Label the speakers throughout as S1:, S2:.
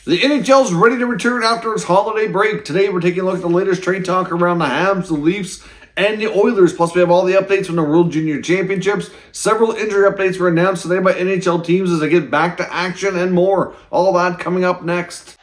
S1: The NHL is ready to return after its holiday break. Today we're taking a look at the latest trade talk around the Habs, the Leafs, and the Oilers. Plus we have all the updates from the World Junior Championships. Several injury updates were announced today by NHL teams as they get back to action and more. All that coming up next.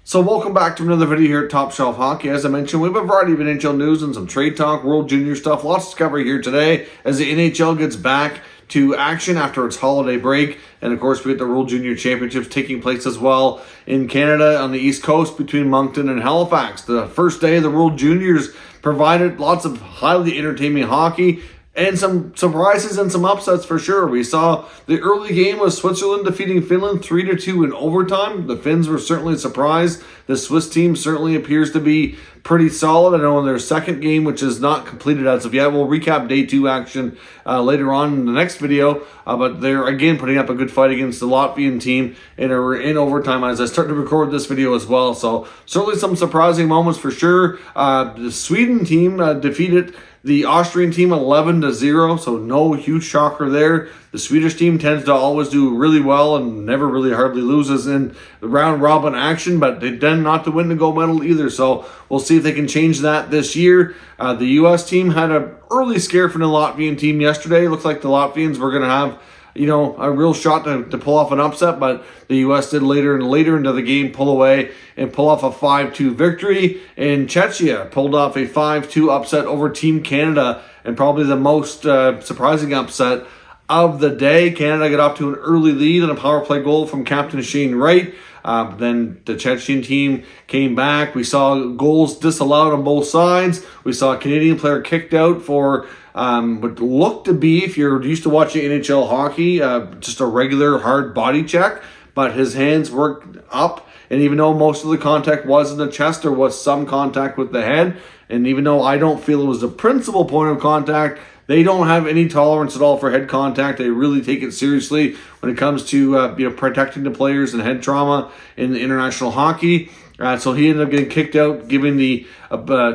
S1: So welcome back to another video here at Top Shelf Hockey. As I mentioned, we have a variety of NHL news and some trade talk, World Junior stuff. Lots to cover here today as the NHL gets back to action after its holiday break. And of course, we get the World Junior Championships taking place as well in Canada on the East Coast between Moncton and Halifax. The first day of the World Juniors provided lots of highly entertaining hockey and some surprises and some upsets for sure. We saw the early game was Switzerland defeating Finland 3-2 in overtime. The Finns were certainly surprised. The Swiss team certainly appears to be pretty solid. I know in their second game, which is not completed as of yet. We'll recap day 2 action later on in the next video. But they're again putting up a good fight against the Latvian team in overtime as I start to record this video as well. So certainly some surprising moments for sure. The Sweden team defeated the Austrian team 11-0, so no huge shocker there. The Swedish team tends to always do really well and never really hardly loses in the round robin action, but they tend not to win the gold medal either, so we'll see if they can change that this year. The U.S. team had an early scare from the Latvian team yesterday. It looks like the Latvians were going to have a real shot to pull off an upset, but the U.S. did later into the game pull away and pull off a 5-2 victory. And Czechia pulled off a 5-2 upset over Team Canada, and probably the most surprising upset of the day. Canada got off to an early lead on a power play goal from Captain Shane Wright. Then the Chechen team came back. We saw goals disallowed on both sides. We saw a Canadian player kicked out for what looked to be, if you're used to watching NHL hockey, just a regular hard body check, but his hands worked up, and even though most of the contact was in the chest, there was some contact with the head, and even though I don't feel it was the principal point of contact, they don't have any tolerance at all for head contact. They really take it seriously when it comes to protecting the players and head trauma in the international hockey. So he ended up getting kicked out, giving the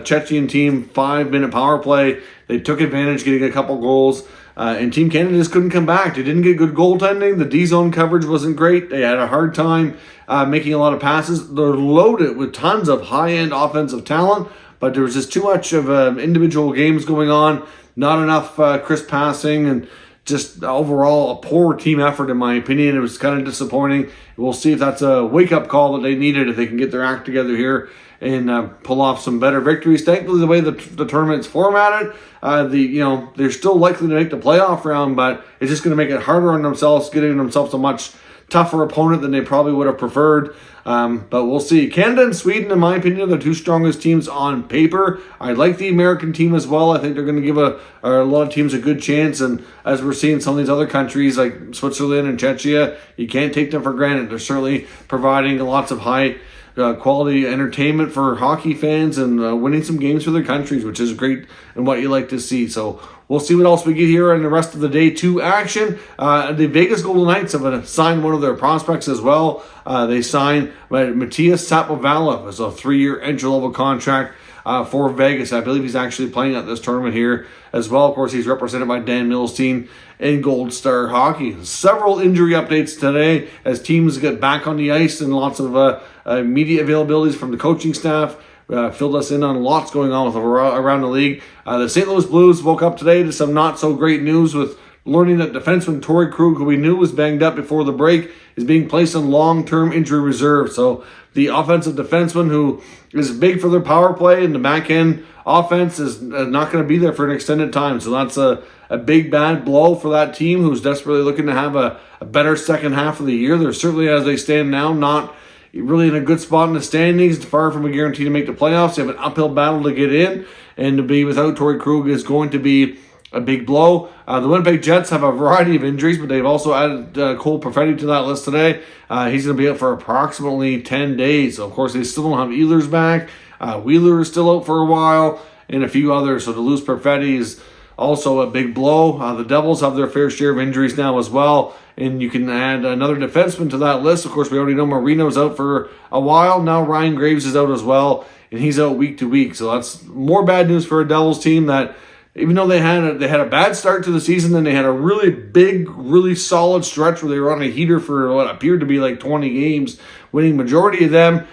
S1: Chechen team 5-minute power play. They took advantage, getting a couple goals, and Team Canada just couldn't come back. They didn't get good goaltending. The D-zone coverage wasn't great. They had a hard time making a lot of passes. They're loaded with tons of high-end offensive talent, but there was just too much of individual games going on, not enough crisp passing, and just overall a poor team effort in my opinion. It was kind of disappointing. We'll see if that's a wake-up call that they needed, if they can get their act together here and pull off some better victories. Thankfully, the way the tournament's formatted, they're still likely to make the playoff round, but it's just going to make it harder on themselves, getting themselves a much tougher opponent than they probably would have preferred. But we'll see. Canada and Sweden, in my opinion, are the two strongest teams on paper. I like the American team as well. I think they're going to give a lot of teams a good chance. And as we're seeing some of these other countries like Switzerland and Czechia, you can't take them for granted. They're certainly providing lots of high quality entertainment for hockey fans and winning some games for their countries, which is great and what you like to see. So we'll see what else we get here in the rest of the day 2 action. The Vegas Golden Knights have signed one of their prospects as well. They signed Matthias Sapovalov as a 3-year entry-level contract for Vegas. I believe he's actually playing at this tournament here as well. Of course, he's represented by Dan Milstein in Gold Star Hockey. Several injury updates today as teams get back on the ice, and lots of media availabilities from the coaching staff filled us in on lots going on around the league. The St. Louis Blues woke up today to some not so great news with learning that defenseman Torrey Krug, who we knew was banged up before the break, is being placed on long-term injury reserve. So the offensive defenseman, who is big for their power play and the back-end offense, is not going to be there for an extended time. So that's a big bad blow for that team, who's desperately looking to have a better second half of the year. They're certainly, as they stand now, not really in a good spot in the standings, far from a guarantee to make the playoffs. They have an uphill battle to get in, and to be without Torrey Krug is going to be a big blow. The Winnipeg Jets have a variety of injuries, but they've also added Cole Perfetti to that list today. He's going to be out for approximately 10 days. So, of course, they still don't have Ehlers back. Wheeler is still out for a while, and a few others. So to lose Perfetti is also a big blow. The Devils have their fair share of injuries now as well, and you can add another defenseman to that list. Of course, we already know Marino's out for a while. Now Ryan Graves is out as well, and he's out week to week. So that's more bad news for a Devils team that even though they had a bad start to the season, then they had a really big, really solid stretch where they were on a heater for what appeared to be like 20 games, winning majority of them.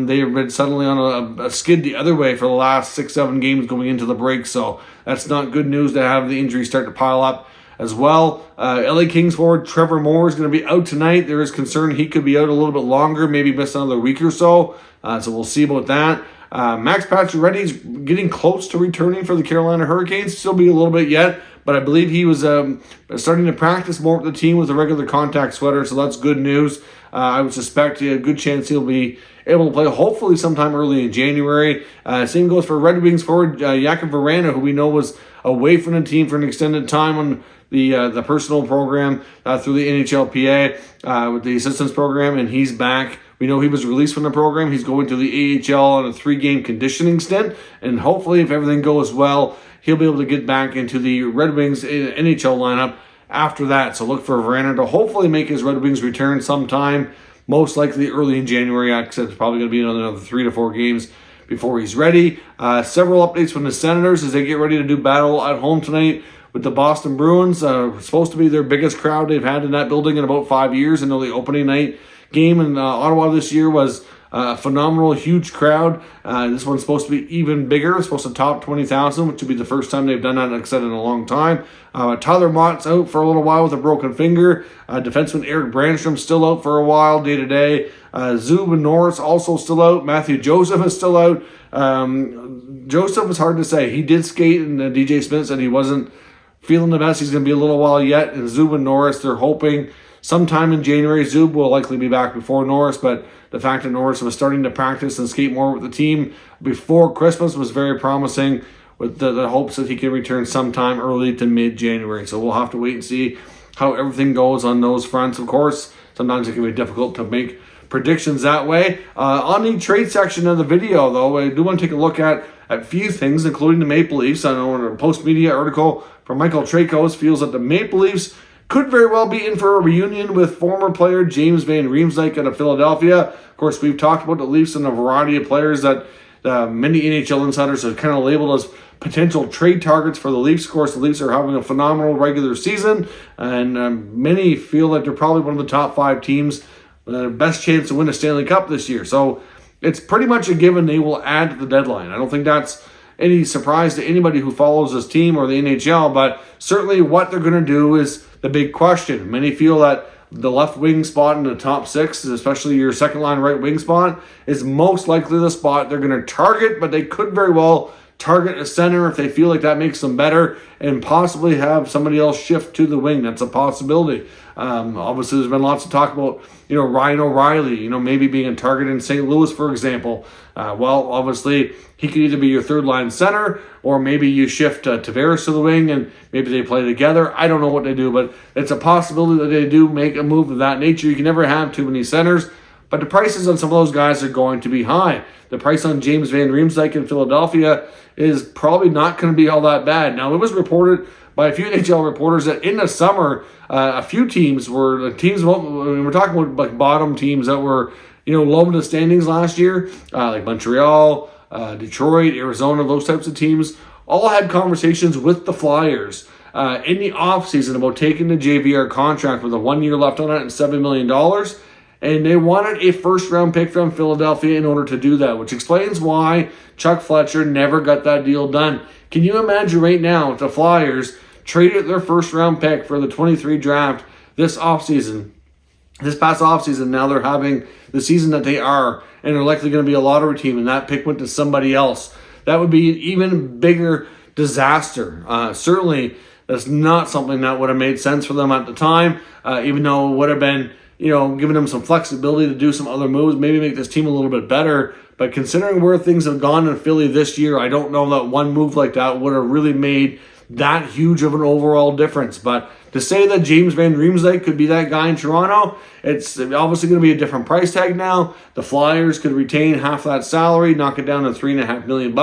S1: They have been suddenly on a skid the other way for the last 6-7 games going into the break. So that's not good news to have the injuries start to pile up as well. LA Kings forward Trevor Moore is going to be out tonight. There is concern he could be out a little bit longer, maybe miss another week or so. So we'll see about that. Max Pacioretty's getting close to returning for the Carolina Hurricanes. Still be a little bit yet, but I believe he was starting to practice more with the team with a regular contact sweater, so that's good news. I would suspect a good chance he'll be able to play hopefully sometime early in January. Same goes for Red Wings forward Jakub Vrana, who we know was away from the team for an extended time on the personal program through the NHLPA with the assistance program, and he's back. We know he was released from the program. He's going to the AHL on a 3-game conditioning stint, and hopefully, if everything goes well, he'll be able to get back into the Red Wings NHL lineup after that. So look for Vrana to hopefully make his Red Wings return sometime, most likely early in January. I said it's probably going to be another 3 to 4 games before he's ready. Several updates from the Senators as they get ready to do battle at home tonight with the Boston Bruins. Supposed to be their biggest crowd they've had in that building in about 5 years. I know the opening night game in Ottawa this year was a phenomenal, huge crowd. This one's supposed to be even bigger. It's supposed to top 20,000, which would be the first time they've done that, like I said, in a long time. Tyler Mott's out for a little while with a broken finger. Defenseman Eric Brandstrom's still out for a while, day-to-day. Zub and Norris also still out. Matthew Joseph is still out. Joseph was hard to say. He did skate, and DJ Smith said he wasn't feeling the best. He's going to be a little while yet. And Zub and Norris, they're hoping sometime in January. Zub will likely be back before Norris, but the fact that Norris was starting to practice and skate more with the team before Christmas was very promising, with the hopes that he can return sometime early to mid-January. So we'll have to wait and see how everything goes on those fronts. Of course, sometimes it can be difficult to make predictions that way. On the trade section of the video, though, I do want to take a look at a few things, including the Maple Leafs. I know in a post-media article from Michael Trakos feels that the Maple Leafs could very well be in for a reunion with former player James Van Riemsdyk out of Philadelphia. Of course, we've talked about the Leafs and a variety of players that many NHL insiders have kind of labeled as potential trade targets for the Leafs. Of course, the Leafs are having a phenomenal regular season, and many feel that they're probably one of the top 5 teams with the best chance to win a Stanley Cup this year. So it's pretty much a given they will add to the deadline. I don't think that's any surprise to anybody who follows this team or the NHL, but certainly what they're going to do is the big question. Many feel that the left wing spot in the top 6, especially your second line right wing spot, is most likely the spot they're going to target, but they could very well target a center if they feel like that makes them better and possibly have somebody else shift to the wing. That's a possibility. Obviously, there's been lots of talk about, Ryan O'Reilly, maybe being a target in St. Louis, for example. Well, obviously, he could either be your third-line center, or maybe you shift Tavares to the wing, and maybe they play together. I don't know what they do, but it's a possibility that they do make a move of that nature. You can never have too many centers, but the prices on some of those guys are going to be high. The price on James Van Riemsdyk in Philadelphia is probably not going to be all that bad. Now, it was reported by a few NHL reporters that in the summer, a few teams we're talking about like bottom teams that were, low in the standings last year, like Montreal, Detroit, Arizona, those types of teams, all had conversations with the Flyers in the offseason about taking the JVR contract with a 1 year left on it and $7 million. And they wanted a first-round pick from Philadelphia in order to do that, which explains why Chuck Fletcher never got that deal done. Can you imagine right now if the Flyers traded their first-round pick for the 23 draft this past offseason? Now they're having the season that they are, and they're likely going to be a lottery team, and that pick went to somebody else. That would be an even bigger disaster. Certainly, that's not something that would have made sense for them at the time, even though it would have been, giving them some flexibility to do some other moves, maybe make this team a little bit better. But considering where things have gone in Philly this year, I don't know that one move like that would have really made that huge of an overall difference. But to say that James Van Riemsdyk could be that guy in Toronto, it's obviously going to be a different price tag now. The Flyers could retain half that salary, knock it down to $3.5 million.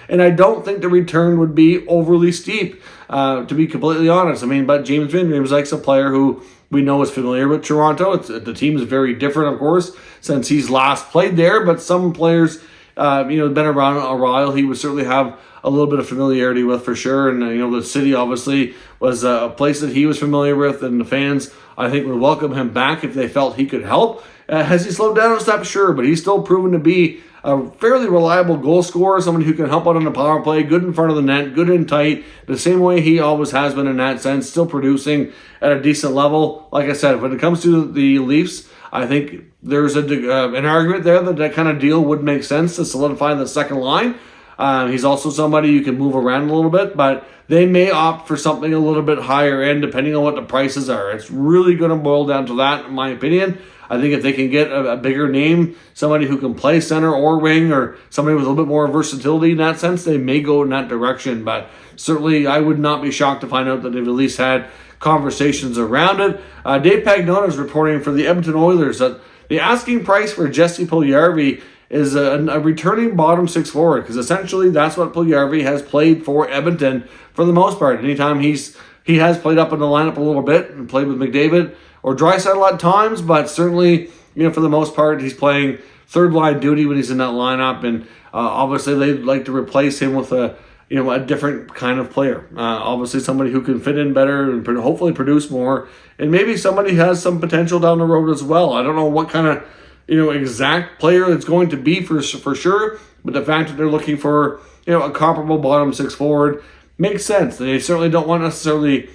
S1: And I don't think the return would be overly steep, to be completely honest. But James Van Riemsdyk's a player who we know is familiar with Toronto. The team is very different, of course, since he's last played there. But some players been around a while, he would certainly have a little bit of familiarity with for sure. And, the city obviously was a place that he was familiar with, and the fans, I think, would welcome him back if they felt he could help. Has he slowed down a step? Sure, but he's still proven to be a fairly reliable goal scorer, someone who can help out on the power play, good in front of the net, good in tight, the same way he always has been in that sense, still producing at a decent level. Like I said, when it comes to the Leafs, I think there's an argument there that kind of deal would make sense to solidify the second line. He's also somebody you can move around a little bit, but they may opt for something a little bit higher end depending on what the prices are. It's really going to boil down to that, in my opinion. I think if they can get a bigger name, somebody who can play center or wing, or somebody with a little bit more versatility in that sense, they may go in that direction. But certainly I would not be shocked to find out that they've at least had conversations around it. Dave Pagnotta is reporting for the Edmonton Oilers that the asking price for Jesse Puljujarvi is a returning bottom six forward, because essentially that's what Puljujarvi has played for Edmonton for the most part. Anytime he has played up in the lineup a little bit and played with McDavid or Draisaitl at times, but certainly, for the most part, he's playing third line duty when he's in that lineup, and obviously they'd like to replace him with a different kind of player. Obviously somebody who can fit in better and hopefully produce more, and maybe somebody has some potential down the road as well. I don't know what kind of exact player it's going to be for sure, but the fact that they're looking for a comparable bottom six forward makes sense. They certainly don't want necessarily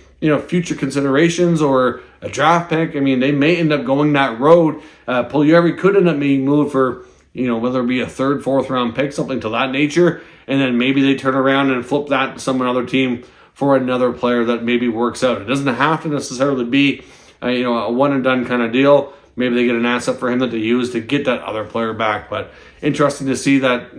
S1: future considerations or a draft pick. I mean, they may end up going that road. Puljujarvi could end up being moved for whether it be a third, fourth round pick, something to that nature, and then maybe they turn around and flip that to some other team for another player that maybe works out. It doesn't have to necessarily be a one and done kind of deal. Maybe they get an asset for him that they use to get that other player back. But interesting to see that,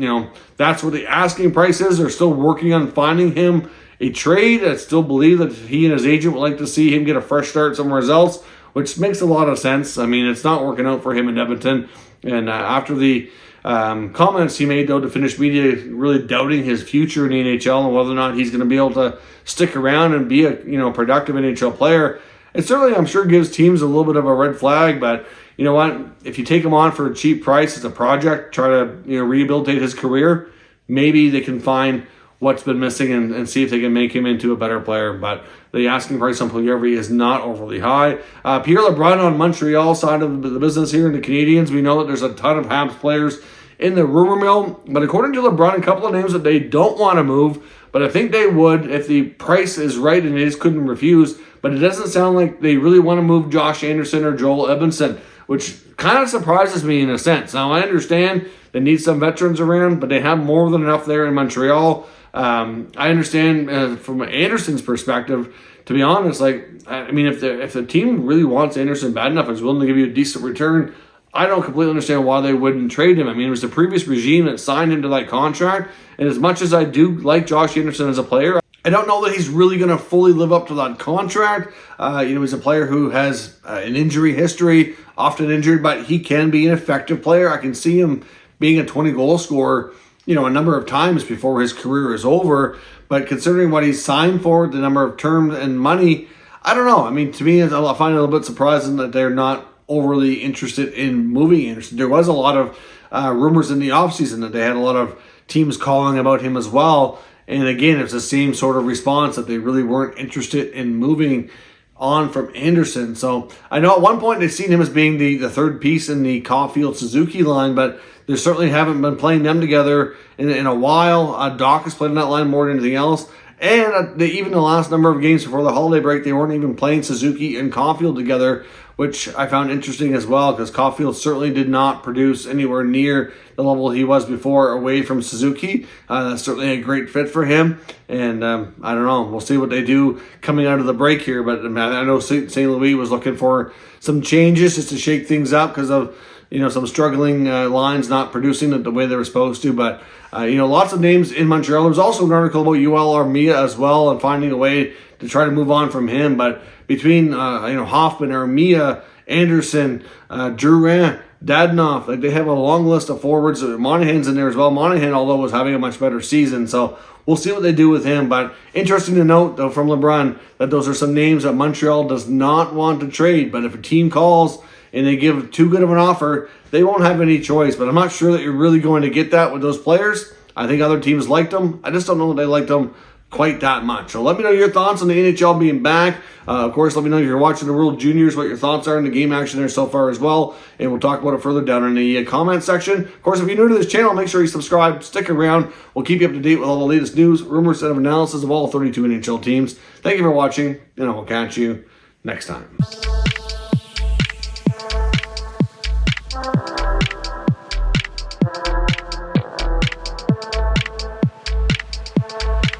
S1: that's what the asking price is. They're still working on finding him a trade. I still believe that he and his agent would like to see him get a fresh start somewhere else, which makes a lot of sense. I mean, it's not working out for him in Edmonton. And after the comments he made, though, to Finnish media, really doubting his future in the NHL and whether or not he's going to be able to stick around and be a productive NHL player, it certainly, I'm sure, gives teams a little bit of a red flag. But you know what? If you take him on for a cheap price as a project, try to rehabilitate his career, maybe they can find what's been missing and see if they can make him into a better player. But the asking price on Puljujarvi is not overly high. Pierre LeBrun on Montreal side of the business here in the Canadiens, we know that there's a ton of Habs players in the rumor mill. But according to LeBrun, a couple of names that they don't want to move, but I think they would if the price is right and they just couldn't refuse. But it doesn't sound like they really want to move Josh Anderson or Joel Edmondson, which kind of surprises me in a sense. Now, I understand they need some veterans around, but they have more than enough there in Montreal. I understand from Anderson's perspective, to be honest, if the team really wants Anderson bad enough and is willing to give you a decent return, I don't completely understand why they wouldn't trade him. I mean, it was the previous regime that signed him to that contract, and as much as I do like Josh Anderson as a player, I don't know that he's really going to fully live up to that contract. He's a player who has an injury history, often injured, but he can be an effective player. I can see him being a 20-goal scorer, a number of times before his career is over. But considering what he's signed for, the number of terms and money, I don't know. I mean, to me, I find it a little bit surprising that they're not overly interested in moving Anderson. There was a lot of rumors in the offseason that they had a lot of teams calling about him as well. And again, it's the same sort of response that they really weren't interested in moving on from Anderson. So I know at one point they've seen him as being the third piece in the Caulfield-Suzuki line, but they certainly haven't been playing them together in a while. Doc has played in that line more than anything else. And even the last number of games before the holiday break, they weren't even playing Suzuki and Caulfield together, which I found interesting as well, because Caulfield certainly did not produce anywhere near the level he was before away from Suzuki. That's certainly a great fit for him. And I don't know. We'll see what they do coming out of the break here. But I know St. Louis was looking for some changes just to shake things up because of some struggling lines not producing it the way they were supposed to. But lots of names in Montreal. There was also an article about Yoel Armia as well and finding a way to try to move on from him. But between Hoffman, Armia, Anderson, Drouin, Dadonov, they have a long list of forwards. Monahan's in there as well. Monahan, although, was having a much better season. So we'll see what they do with him. But interesting to note, though, from LeBrun, that those are some names that Montreal does not want to trade. But if a team calls and they give too good of an offer, they won't have any choice. But I'm not sure that you're really going to get that with those players. I think other teams liked them. I just don't know that they liked them quite that much. So let me know your thoughts on the NHL being back. Of course, let me know if you're watching the World Juniors, what your thoughts are in the game action there so far as well. And we'll talk about it further down in the comment section. Of course, if you're new to this channel, make sure you subscribe, stick around. We'll keep you up to date with all the latest news, rumors, and analysis of all 32 NHL teams. Thank you for watching, and I will catch you next time.